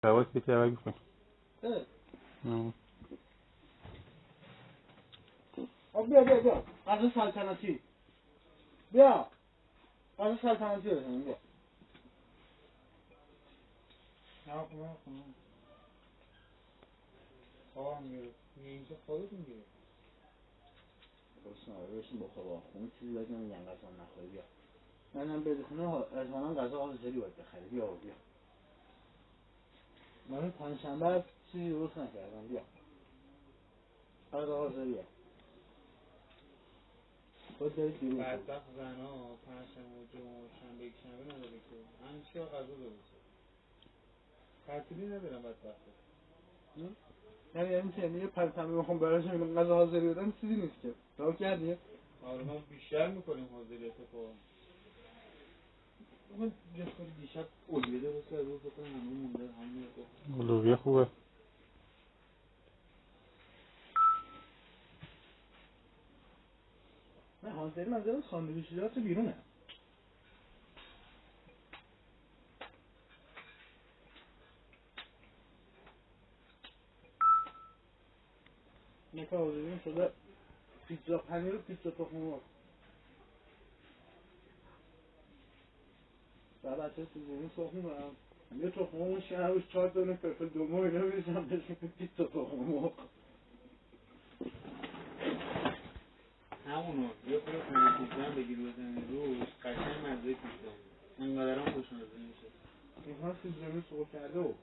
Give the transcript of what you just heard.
حواس که اول گفتم بیا غذا سلطنتی بیا غذا سلطنتی بزنیم بیا نه خواه میگرد اینجا خودت میگیره بسیم با خواه خونه چیزی باید نمیگن غذا نخواه بیا منم به خونه ازمانان غذا حاضری باید بخری بیا من پنجشنبه چیزی درست نکردم بیا غذا حاضریه خود دارید دیروز بدبخت زنها پنجشنبه و جمعه و شنبه یک شنبه نداره که همین چی ها غذا درسته تعطیلی ندارم بدبخت یعنی چه یه پنجشنبه بخوام براشون غذا حاضری بدن چیزی نیست که راه کردی؟ آره ما بیشتر میکنیم حاضری اتفاقا من دیشب اولویه درست کرده بود بکنم همون مونده همون میگه اولویه خوبه نه حاضری منظرم ساندویچیات بیرونه نکه حاضرین شده پیتزا پنیر و پیتزا تخم مرغ بعد بچه سیزونی تخم مرغ یه تخم مرغ شهروش 4 دونه فلفل دومو اینا میریزم بهشون پیتزا تخم مرغ همونو یه خود خونه پیتزا هم بگیر بزنی روش قشنگ مزه پیتزا انقدر هم خوشمزه میشه اینها سیزونی سرخ کرده و